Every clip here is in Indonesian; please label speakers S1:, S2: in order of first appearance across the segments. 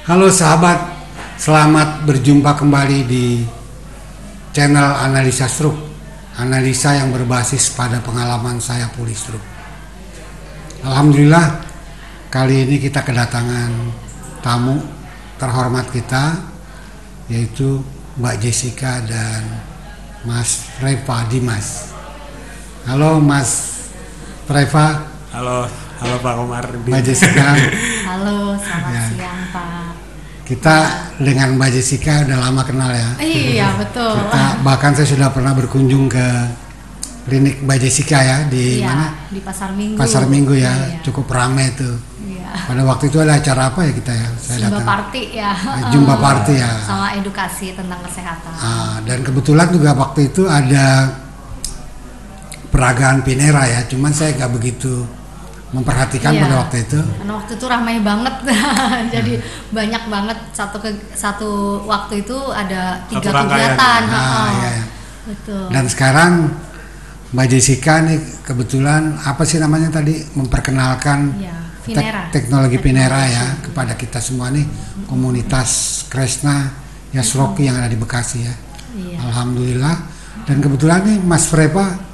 S1: Halo sahabat, selamat berjumpa kembali di channel Analisa Stroke. Analisa yang berbasis pada pengalaman saya pulih stroke. Alhamdulillah, kali ini kita kedatangan tamu terhormat kita, yaitu Mbak Jessica dan Mas Reva Dimas. Halo Mas Reva.
S2: Halo Pak Komar.
S1: Mbak Jessica.
S3: Halo, selamat siang Pak.
S1: Kita dengan Mbak Jessica udah lama kenal ya.
S3: Iya betul.
S1: Bahkan saya sudah pernah berkunjung ke klinik Mbak Jessica ya di mana?
S3: Di Pasar Minggu.
S1: Pasar Minggu ya,
S3: iya.
S1: Cukup ramai tuh.
S3: Iya.
S1: Pada waktu itu ada acara apa ya kita ya?
S3: Zumba party ya.
S1: Zumba party ya.
S3: Sama edukasi tentang kesehatan.
S1: Dan kebetulan juga waktu itu ada peragaan Pinera ya, cuman saya nggak begitu memperhatikan pada waktu itu.
S3: Karena waktu itu ramai banget, jadi banyak banget satu waktu itu ada 3 kegiatan.
S1: Iya.
S3: Betul.
S1: Dan sekarang Mbak Jessica nih kebetulan apa sih namanya tadi memperkenalkan teknologi Pinera ya kepada kita semua nih komunitas Kresna Yasroki yang ada di Bekasi ya. Iya. Alhamdulillah. Dan kebetulan nih Mas Reva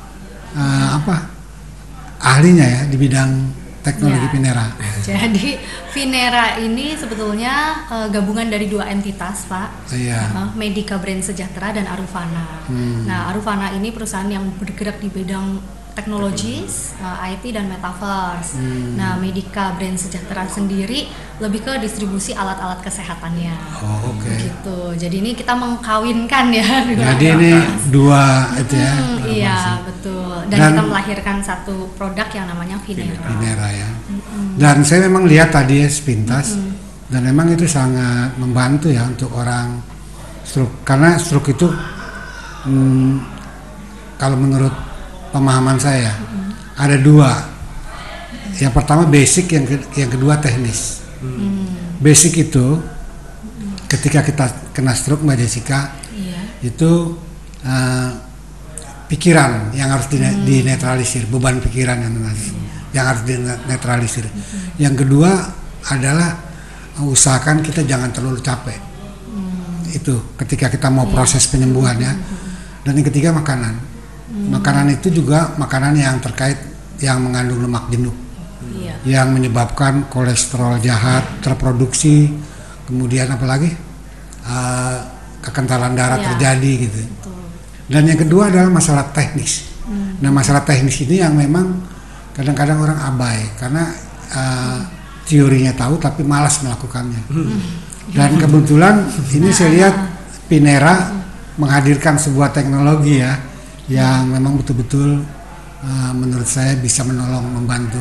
S1: ahlinya ya di bidang teknologi Pinera.
S3: Jadi Pinera ini sebetulnya gabungan dari 2 entitas, Pak.
S1: Iya.
S3: Medica Brand Sejahtera dan Arufana. Nah, Arufana ini perusahaan yang bergerak di bidang teknologis, IT dan metaverse. Nah, Medica Brand Sejahtera sendiri lebih ke distribusi alat-alat kesehatannya.
S1: Oh, oke.
S3: Gitu. Jadi ini kita mengkawinkan ya.
S1: Jadi ini 2 itu ya.
S3: Iya, betul. Dan kita melahirkan satu produk yang namanya Pinera.
S1: Pinera ya. Dan saya memang lihat tadi ya sepintas dan memang itu sangat membantu ya untuk orang stroke, karena stroke itu kalau menurut pemahaman saya ada 2. Yang pertama basic, yang kedua teknis. Basic itu ketika kita kena stroke Mbak Jessica, itu pikiran yang harus dinetralisir, beban pikiran yang harus dinetralisir. Yang kedua adalah usahakan kita jangan terlalu capek. Itu ketika kita mau proses penyembuhan ya. Dan yang ketiga makanan. Makanan itu juga makanan yang terkait yang mengandung lemak jenuh, yang menyebabkan kolesterol jahat terproduksi, kemudian apalagi kekentalan darah terjadi gitu. Dan yang kedua adalah masalah teknis. Nah, masalah teknis ini yang memang kadang-kadang orang abai karena teorinya tahu tapi malas melakukannya. Dan kebetulan ini saya lihat Pinera menghadirkan sebuah teknologi ya yang memang betul-betul menurut saya bisa menolong, membantu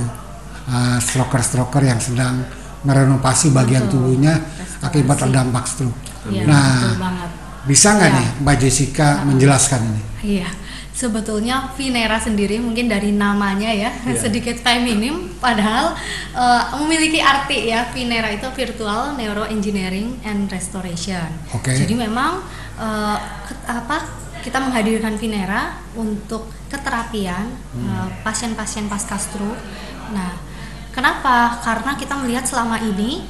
S1: stroker-stroker yang sedang merenovasi bagian tubuhnya akibat terdampak stroke. Nah, bisa nggak nih Mbak Jessica menjelaskan ini?
S3: Iya, sebetulnya Pinera sendiri mungkin dari namanya ya sedikit feminim, padahal memiliki arti ya. Pinera itu Virtual Neuroengineering and Restoration. Jadi memang kita menghadirkan Pinera untuk keterapian pasien-pasien pasca stroke. Nah, kenapa? Karena kita melihat selama ini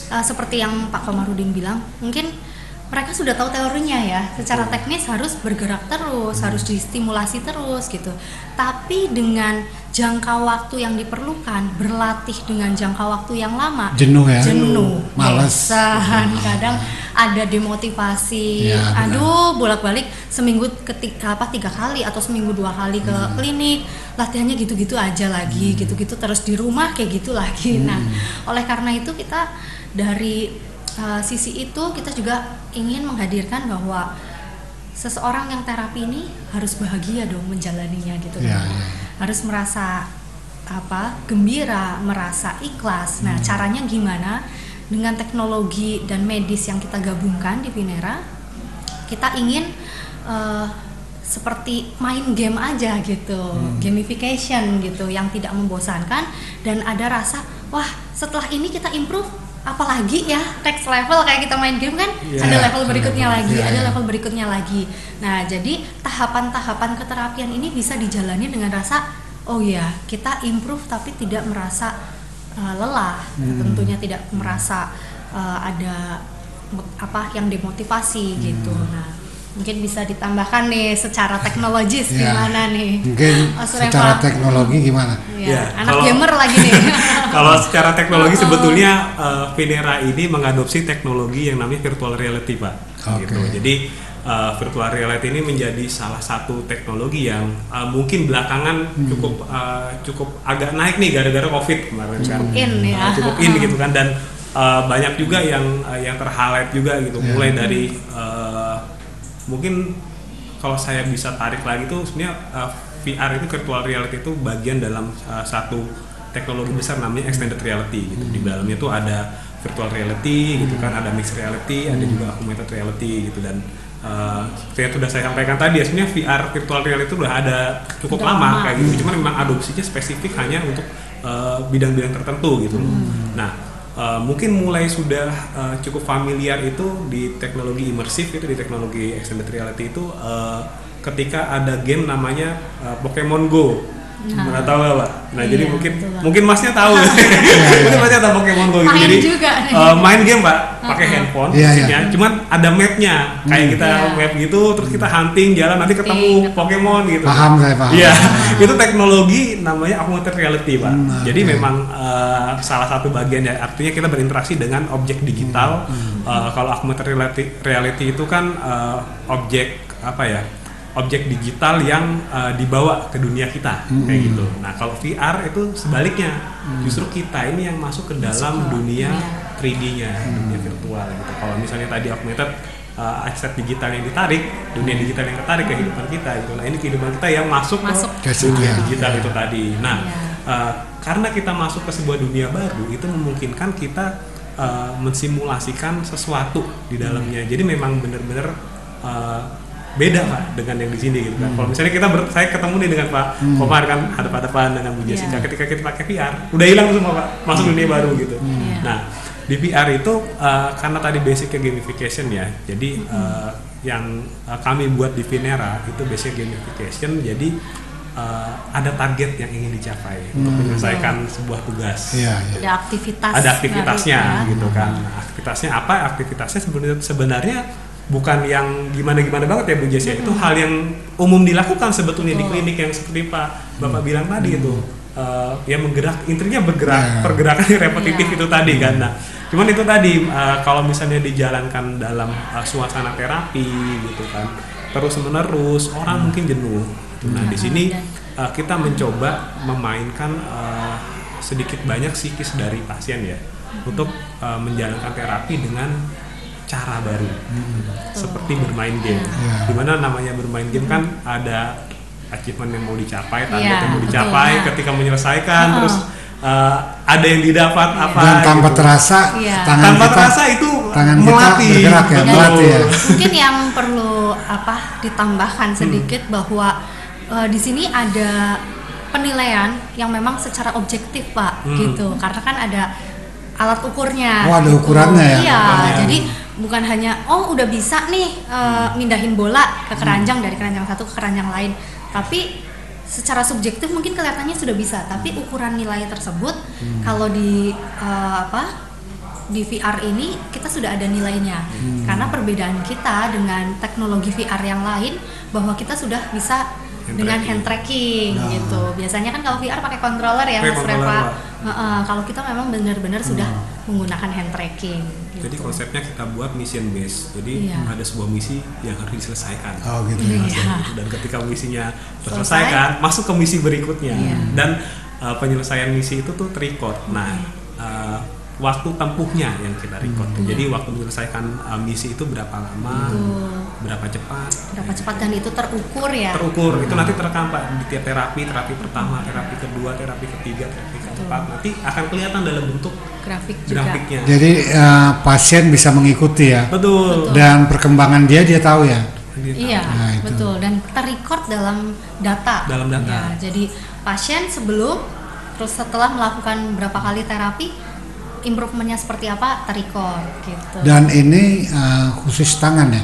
S3: seperti yang Pak Komarudin bilang, mungkin mereka sudah tahu teorinya ya, secara teknis harus bergerak terus, harus distimulasi terus gitu. Tapi dengan jangka waktu yang diperlukan, berlatih dengan jangka waktu yang lama, jenuh,
S1: malas,
S3: kadang ada demotivasi, bolak-balik seminggu 3 kali atau seminggu 2 kali ke klinik, latihannya gitu-gitu aja lagi, gitu-gitu terus di rumah kayak gitu lagi. Nah, oleh karena itu kita dari sisi itu kita juga ingin menghadirkan bahwa seseorang yang terapi ini harus bahagia dong menjalaninya gitu kan. Harus merasa gembira, merasa ikhlas. Nah, caranya gimana? Dengan teknologi dan medis yang kita gabungkan di Pinera, kita ingin seperti main game aja gitu, gamification gitu yang tidak membosankan dan ada rasa wah setelah ini kita improve apalagi ya next level kayak kita main game kan ada level berikutnya lagi, ada level berikutnya lagi. Nah, jadi tahapan-tahapan keterapian ini bisa dijalani dengan rasa oh ya kita improve tapi tidak merasa lelah, tentunya tidak merasa ada yang demotivasi gitu. Nah, mungkin bisa ditambahkan nih secara teknologis gimana nih?
S1: Mungkin secara teknologi gimana?
S3: Anak gamer lagi nih.
S2: Kalau secara teknologi sebetulnya Finera ini mengadopsi teknologi yang namanya virtual reality, Pak. Gitu. Jadi virtual reality ini menjadi salah satu teknologi yang mungkin belakangan cukup agak naik nih gara-gara COVID kemarin kan. Cukup in gitu kan, dan banyak juga yang terhighlight juga gitu. Mulai dari mungkin kalau saya bisa tarik lagi tuh sebenarnya VR itu virtual reality itu bagian dalam satu teknologi besar namanya extended reality gitu. Di dalamnya tuh ada virtual reality gitu kan, ada mixed reality, ada juga augmented reality gitu. Dan seperti yang sudah saya sampaikan tadi ya, sebenarnya VR virtual reality itu udah ada cukup lama kayak gitu, cuman memang adopsinya spesifik hanya untuk bidang-bidang tertentu gitu. Nah, mungkin mulai sudah cukup familiar itu di teknologi imersif, itu di teknologi extended reality itu ketika ada game namanya Pokemon Go. Nggak tahu lah, Pak. Nah, jadi mungkin Masnya tahu. Mungkin Masnya tahu Pokemon Go gitu. Jadi main game, Pak, pakai handphone fisiknya. Cuman ada mapnya, kayak kita map gitu, terus kita hunting jalan nanti ketemu Pokemon gitu.
S1: Paham saya, paham.
S2: Iya, itu teknologi namanya augmented reality, Pak. Jadi memang salah satu bagian ya, artinya kita berinteraksi dengan objek digital. Kalau augmented reality itu kan objek objek digital yang dibawa ke dunia kita kayak gitu. Nah, kalau VR itu sebaliknya, justru kita ini yang masuk ke dalam dunia 3D-nya, dunia virtual gitu. Kalau misalnya tadi augmented aset digital yang ditarik, dunia digital yang ketarik ke kehidupan kita gitu. Nah, ini kehidupan kita yang masuk ke dunia digital itu tadi. Nah, karena kita masuk ke sebuah dunia baru, itu memungkinkan kita mensimulasikan sesuatu di dalamnya. Jadi memang benar-benar beda, Pak, dengan yang di sini gitu kan. Kalau misalnya saya ketemu nih dengan Pak Komar kan, hadap-hadapan dengan Bu Jessica, ketika kita pakai VR udah hilang semua, Pak, masuk dunia baru gitu. Nah, di VR itu karena tadi basicnya gamification ya, jadi yang kami buat di Finera itu basicnya gamification. Jadi ada target yang ingin dicapai untuk menyelesaikan sebuah tugas.
S3: Ada
S2: aktivitasnya gitu kan. Nah, aktivitasnya apa? Aktivitasnya sebenarnya bukan yang gimana-gimana banget ya, Bu Jess ya. Itu hal yang umum dilakukan sebetulnya di klinik yang seperti Bapak bilang tadi itu. Ya intinya pergerakan yang repetitif itu tadi kan. Nah, cuman itu tadi kalau misalnya dijalankan dalam suasana terapi gitu kan, terus menerus orang mungkin jenuh. Nah, di sini kita mencoba memainkan sedikit banyak psikis dari pasien ya, untuk menjalankan terapi dengan cara baru, seperti bermain game. Dimana namanya bermain game kan ada achievement yang mau dicapai, target yang mau dicapai, ketika menyelesaikan terus ada yang didapat apa.
S1: Dan tanpa gitu. Terasa,
S2: terasa itu melatih.
S1: Bergerak ya, melatih ya.
S3: Mungkin yang perlu ditambahkan sedikit bahwa di sini ada penilaian yang memang secara objektif, Pak, gitu. Karena kan ada alat ukurnya.
S1: Oh, ada
S3: gitu.
S1: ukurannya ya.
S3: Iya, jadi bukan hanya udah bisa nih mindahin bola ke keranjang dari keranjang satu ke keranjang lain, tapi secara subjektif mungkin kelihatannya sudah bisa, tapi ukuran nilai tersebut kalau di VR ini kita sudah ada nilainya. Karena perbedaan kita dengan teknologi VR yang lain bahwa kita sudah bisa dengan hand tracking gitu. Biasanya kan kalau VR pakai controller ya, Mas Reva. Kalau kita memang benar-benar sudah menggunakan hand tracking. Gitu.
S2: Jadi konsepnya kita buat mission base. Jadi ada sebuah misi yang harus diselesaikan.
S1: Oh gitu.
S2: Dan ketika misinya terselesaikan, masuk ke misi berikutnya. Dan penyelesaian misi itu tuh terrecord. Nah, waktu tempuhnya yang kita record. Jadi waktu menyelesaikan misi itu berapa lama, berapa cepat
S3: dan itu terukur ya.
S2: Terukur. Itu nanti terekam, Pak, di tiap terapi pertama, terapi kedua, terapi ketiga, terapi keempat. Nanti akan kelihatan dalam bentuk grafiknya.
S1: Jadi pasien bisa mengikuti ya.
S2: Betul.
S1: Dan perkembangan dia tahu ya.
S3: Iya, betul. Dan terrecord dalam data. Ya, jadi pasien sebelum terus setelah melakukan berapa kali terapi, improvementnya seperti apa terrecord gitu.
S1: Dan ini khusus tangan ya?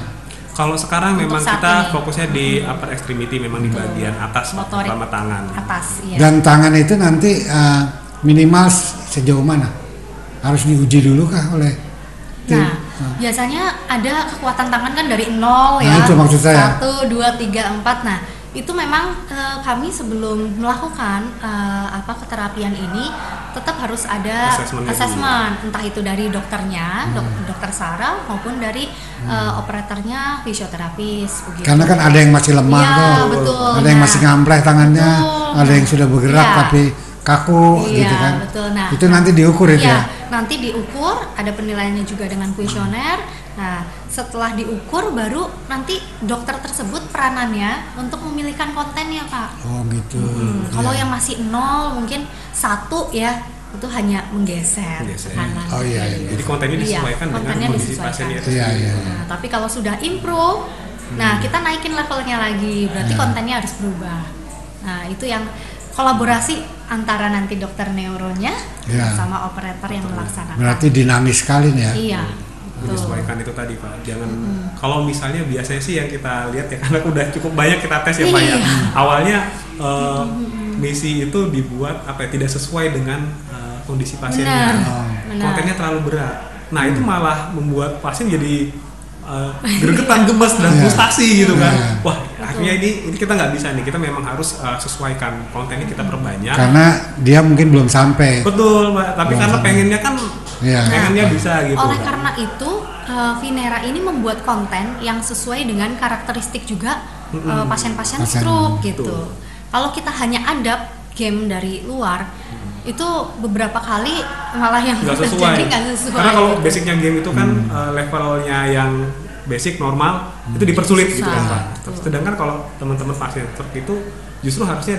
S2: Kalau sekarang memang kita fokusnya di upper extremity, memang di bagian atas, terutama tangan.
S3: Atas, iya.
S1: Dan tangan itu nanti minimal sejauh mana? Harus diuji dulu kah oleh
S3: Nah, biasanya ada kekuatan tangan kan dari 0 ya.
S1: Itu maksud saya.
S3: 1, 2, 3, 4. Nah, itu memang kami sebelum melakukan keterapian ini tetap harus ada assessment, entah itu dari dokternya, dokter saraf maupun dari operatornya, fisioterapis begitu.
S1: Karena kan ada yang masih lemah
S3: betul.
S1: Ada yang masih ngampleh tangannya, ada yang sudah bergerak tapi kaku gitu kan.
S3: Betul. Nah,
S1: itu nanti diukur itu ya.
S3: Nanti diukur, ada penilaiannya juga dengan kuesioner. Nah, setelah diukur baru nanti dokter tersebut peranannya untuk memilihkan kontennya, Pak.
S1: Oh gitu.
S3: Kalau yang masih 0 mungkin 1 ya, itu hanya menggeser kanan.
S1: Oh iya.
S2: Jadi kontennya disesuaikan dengan kondisi pasiennya itu.
S1: Iya.
S3: Nah, tapi kalau sudah improve, nah kita naikin levelnya lagi, berarti kontennya harus berubah. Nah, itu yang kolaborasi antara nanti dokter neuronya sama operator yang melaksanakan.
S1: Berarti dinamis sekali nih ya.
S3: Iya.
S2: Menyesuaikan itu tadi Pak. Jangan kalau misalnya biasanya sih yang kita lihat ya, karena udah cukup banyak kita tes ya Pak ya. Awalnya misi itu dibuat tidak sesuai dengan kondisi pasiennya. Kontennya terlalu berat. Nah, itu malah membuat pasien jadi gregetan, gemes dan frustasi gitu kan. Wah, akhirnya ini kita nggak bisa nih. Kita memang harus sesuaikan kontennya, kita perbanyak.
S1: Karena dia mungkin belum sampai.
S2: Betul, Pak. Tapi karena pengennya kan pengennya bisa gitu.
S3: Oleh karena itu, Vinera ini membuat konten yang sesuai dengan karakteristik juga pasien-pasien stroke gitu. Kalau kita hanya adapt game dari luar, itu beberapa kali malah yang
S2: nggak sesuai. Karena kalau basicnya game itu kan levelnya yang basic normal itu dipersulit gitu kan Pak. Sedangkan kalau teman-teman pasien stroke itu justru harusnya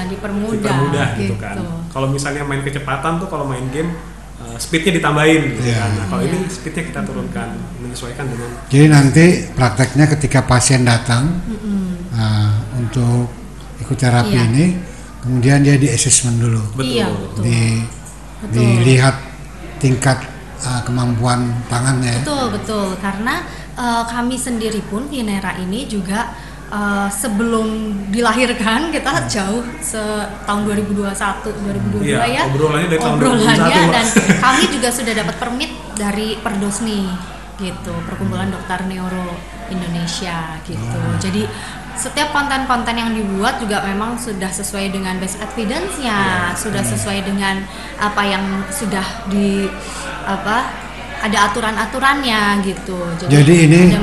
S2: dipermudah gitu kan. Kalau misalnya main kecepatan tuh, kalau main game speednya ditambahin gitu kan. Nah, kalau ini speednya kita turunkan, menyesuaikan dengan. Jadi
S1: nanti prakteknya ketika pasien datang untuk ikut terapi ini, kemudian dia di assessment dulu.
S2: Betul.
S1: Dilihat tingkat kemampuan tangannya.
S3: Betul. Karena kami sendiri pun Vinera ini juga sebelum dilahirkan kita jauh tahun 2021, 2022 ya.
S2: Obrolannya dari tahun 2021.
S3: Dan kami juga sudah dapat permit dari Perdosni gitu, Perkumpulan Dokter Neuro Indonesia gitu. Jadi setiap konten-konten yang dibuat juga memang sudah sesuai dengan best evidence-nya, sudah sesuai dengan apa yang sudah ada aturan-aturannya gitu.
S1: Jadi ini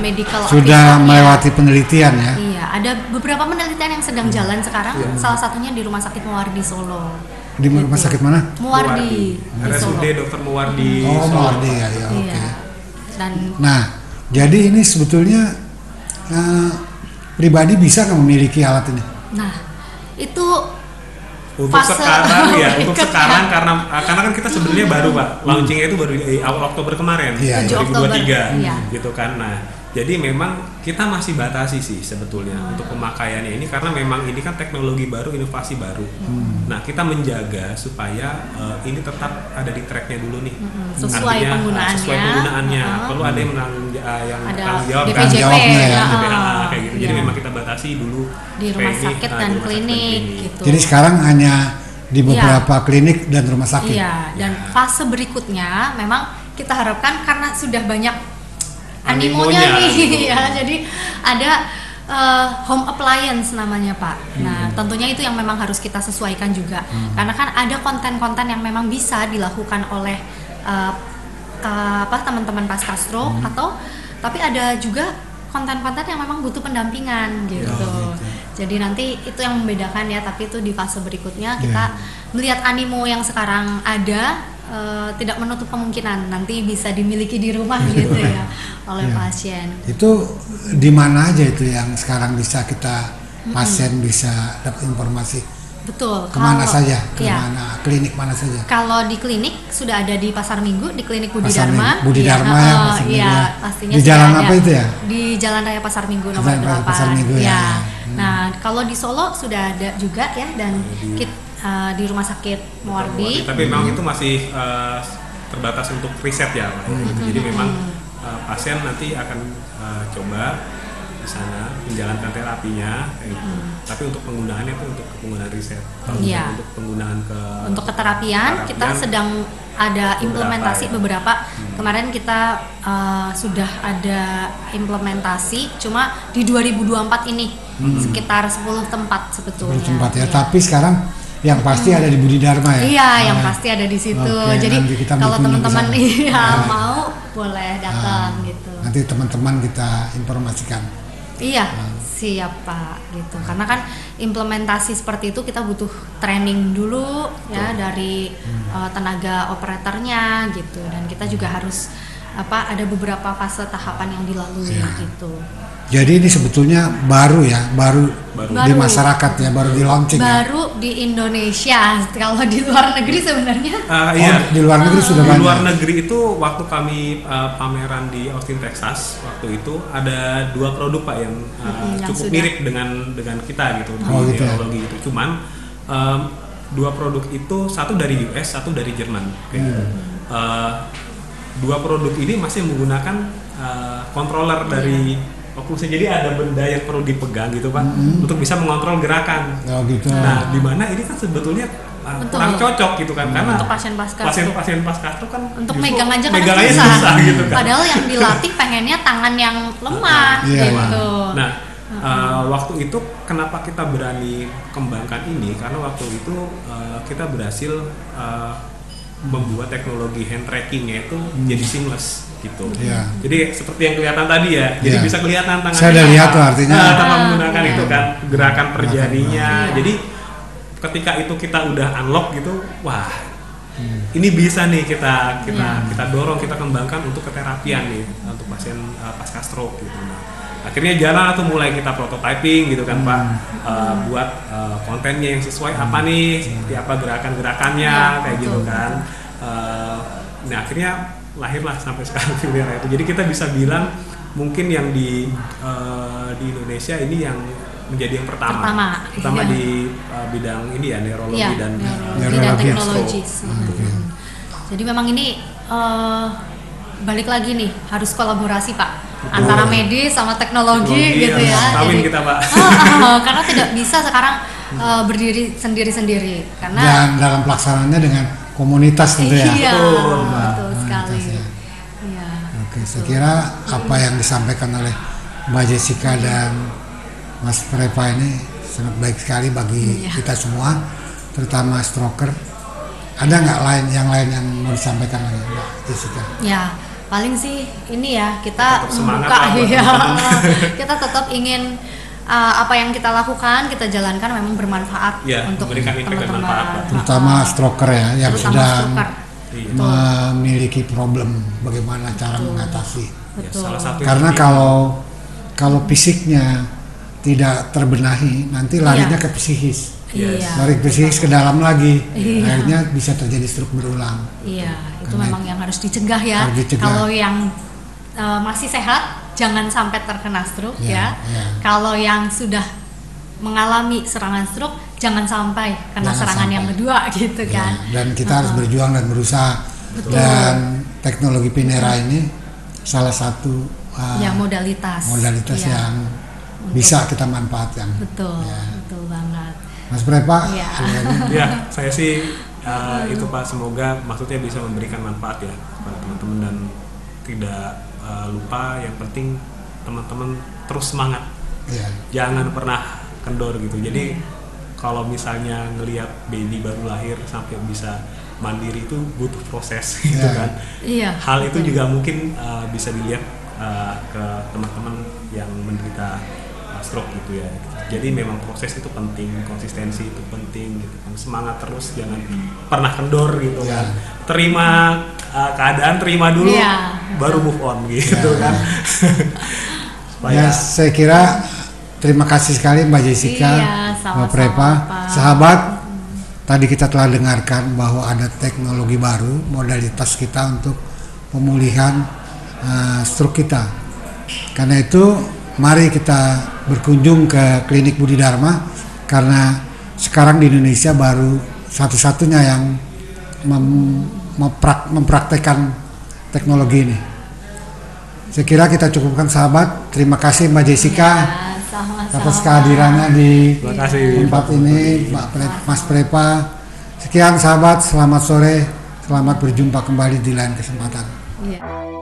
S1: sudah melewati penelitian ya?
S3: Iya, ada beberapa penelitian yang sedang jalan sekarang. Salah satunya di Rumah Sakit Muwardi Solo.
S1: Di rumah sakit mana?
S3: Muwardi.
S2: RSUD Dr. Muwardi.
S1: Oh, Muwardi ya, oke.
S3: Nah,
S1: jadi ini sebetulnya pribadi bisa nggak memiliki alat ini?
S3: Nah, itu
S2: untuk sekarang karena kan kita sebenarnya baru Pak, launchingnya itu baru di awal Oktober kemarin, 2023 gitu kan. Nah, jadi memang kita masih batasi sih sebetulnya untuk pemakaiannya ini, karena memang ini kan teknologi baru, inovasi baru. Nah, kita menjaga supaya ini tetap ada di tracknya dulu nih.
S3: Sesuai
S2: penggunaannya. Perlu ada yang tanggung jawab
S1: DPJP-nya ya.
S2: Kayak gitu. Jadi memang kita batasi dulu
S3: di rumah sakit dan klinik gitu.
S1: Jadi sekarang hanya di beberapa klinik dan rumah sakit.
S3: Iya, dan fase berikutnya memang kita harapkan karena sudah banyak animonya nih ya. Jadi ada home appliance namanya Pak. Nah, tentunya itu yang memang harus kita sesuaikan juga. Karena kan ada konten-konten yang memang bisa dilakukan oleh teman-teman pasca stroke tapi ada juga konten-konten yang memang butuh pendampingan gitu. Jadi nanti itu yang membedakan ya, tapi itu di fase berikutnya kita melihat animo yang sekarang ada tidak menutup kemungkinan nanti bisa dimiliki di rumah gitu ya oleh pasien.
S1: Itu di mana aja itu yang sekarang bisa kita pasien bisa dapat informasi?
S3: Betul.
S1: Kemana saja? Kemana klinik mana saja?
S3: Kalau di klinik sudah ada di Pasar Minggu, di klinik Budi Dharma.
S1: Budi Dharma ya,
S3: iya, pastinya.
S1: Di jalan apa itu ya?
S3: Di Jalan Raya Pasar Minggu nomor 8.
S1: Pasar Minggu ya.
S3: Nah, kalau di Solo sudah ada juga ya, dan di Rumah Sakit Muwardi.
S2: Tapi memang itu masih terbatas untuk riset ya, Pak. Jadi memang pasien nanti akan coba di sana menjalankan terapinya kayak gitu. Tapi untuk penggunaannya itu untuk penggunaan riset. Kalau untuk penggunaan
S3: untuk keterapian kita sedang ada implementasi beberapa. Kemarin kita sudah ada implementasi, cuma di 2024 ini sekitar 10 tempat sebetulnya.
S1: 10 tempat ya. Tapi sekarang yang pasti ada di Budi Dharma ya.
S3: Iya, yang pasti ada di situ. Jadi kalau teman-teman mau boleh datang gitu.
S1: Nanti teman-teman kita informasikan.
S3: Iya, siap Pak gitu. Karena kan implementasi seperti itu kita butuh training dulu ya dari tenaga operatornya gitu, dan kita juga harus ada beberapa fase tahapan yang dilalui gitu.
S1: Jadi ini sebetulnya baru di masyarakat ya, baru di launching.
S3: Baru di Indonesia. Kalau di luar negeri sebenarnya.
S1: Di luar negeri sudah banyak.
S2: Di luar negeri itu waktu kami pameran di Austin, Texas, waktu itu ada 2 produk Pak yang cukup mirip dengan kita gitu di neurologi itu. Cuman 2 produk itu, satu dari US, satu dari Jerman. Kayak gitu. 2 produk ini masih menggunakan controller dari oklusnya, jadi ada benda yang perlu dipegang gitu Pak untuk bisa mengontrol gerakan. Nah, di mana ini kan sebetulnya kurang cocok gitu kan, karena
S3: untuk pasien pasca
S2: itu kan
S3: untuk megang aja susah gitu kan. Padahal yang dilatih pengennya tangan yang lemah gitu.
S2: Nah, waktu itu kenapa kita berani kembangkan ini, karena waktu itu kita berhasil membuat teknologi hand trackingnya itu jadi seamless gitu. Jadi seperti yang kelihatan tadi ya, jadi bisa kelihatan tangannya.
S1: Saya udah lihat tuh artinya.
S2: Tanpa menggunakan itu kan gerakan per jarinya. Jadi ketika itu kita udah unlock gitu, wah ini bisa nih kita dorong, kita kembangkan untuk keterapian nih untuk pasien pasca stroke gitu. Nah, akhirnya jalan atau mulai kita prototyping gitu kan Pak, buat kontennya yang sesuai apa nih, seperti apa gerakan-gerakannya kayak gitu kan. Nah akhirnya lahirlah sampai sekarang Filera itu. Jadi kita bisa bilang mungkin yang di Indonesia ini yang menjadi yang pertama di bidang ini ya, neurologi dan
S3: teknologis. Jadi memang ini balik lagi nih, harus kolaborasi Pak. Antara medis sama teknologi gitu ya.
S2: Kawin kita Pak.
S3: Karena tidak bisa sekarang berdiri sendiri-sendiri, karena
S1: dan dalam pelaksanaannya dengan komunitas tentu ya.
S3: Iya, betul sekali. Iya.
S1: Oke, saya kira apa yang disampaikan oleh Mbak Jessica dan Mas Preva ini sangat baik sekali bagi kita semua, terutama stroker. Ada nggak yang lain yang mau disampaikan lagi Mbak Jessica?
S3: Ya. Paling sih ini ya, kita membuka kita tetap ingin apa yang kita lakukan, kita jalankan memang bermanfaat untuk teman-teman,
S1: terutama stroker ya, yang sedang memiliki problem, bagaimana cara mengatasi. Karena kalau fisiknya tidak terbenahi, nanti larinya ke psikis. Lari psikis ke dalam lagi, akhirnya bisa terjadi stroke berulang.
S3: Itu memang yang harus dicegah ya. Kalau yang masih sehat jangan sampai terkena stroke Kalau yang sudah mengalami serangan stroke jangan sampai kena serangan yang kedua gitu kan.
S1: Dan kita harus berjuang dan berusaha. Dan teknologi Finera ini salah satu
S3: modalitas
S1: yang bisa kita manfaatkan.
S3: Betul banget.
S1: Mas Preva?
S2: Ya, saya sih itu Pak, semoga maksudnya bisa memberikan manfaat ya kepada teman-teman, dan tidak lupa, yang penting teman-teman terus semangat, jangan pernah kendor gitu. Jadi kalau misalnya ngelihat baby baru lahir sampai bisa mandiri itu butuh proses gitu kan. Hal itu juga mungkin bisa dilihat ke teman-teman yang menderita stroke gitu ya. Jadi memang proses itu penting, konsistensi itu penting gitu kan. Semangat terus, jangan pernah kendor gitu kan. Terima keadaan, terima dulu, baru move on gitu kan.
S1: Saya kira terima kasih sekali Mbak Jessica, Mbak Preva, sahabat. Tadi kita telah dengarkan bahwa ada teknologi baru, modalitas kita untuk pemulihan stroke kita. Karena itu mari kita berkunjung ke klinik Budi Dharma, karena sekarang di Indonesia baru satu-satunya yang mempraktekkan teknologi ini. Saya kira kita cukupkan sahabat. Terima kasih Mbak Jessica. atas kehadirannya di tempat ini, Mas Prepa. Sekian sahabat, selamat sore, selamat berjumpa kembali di lain kesempatan.
S3: Iya.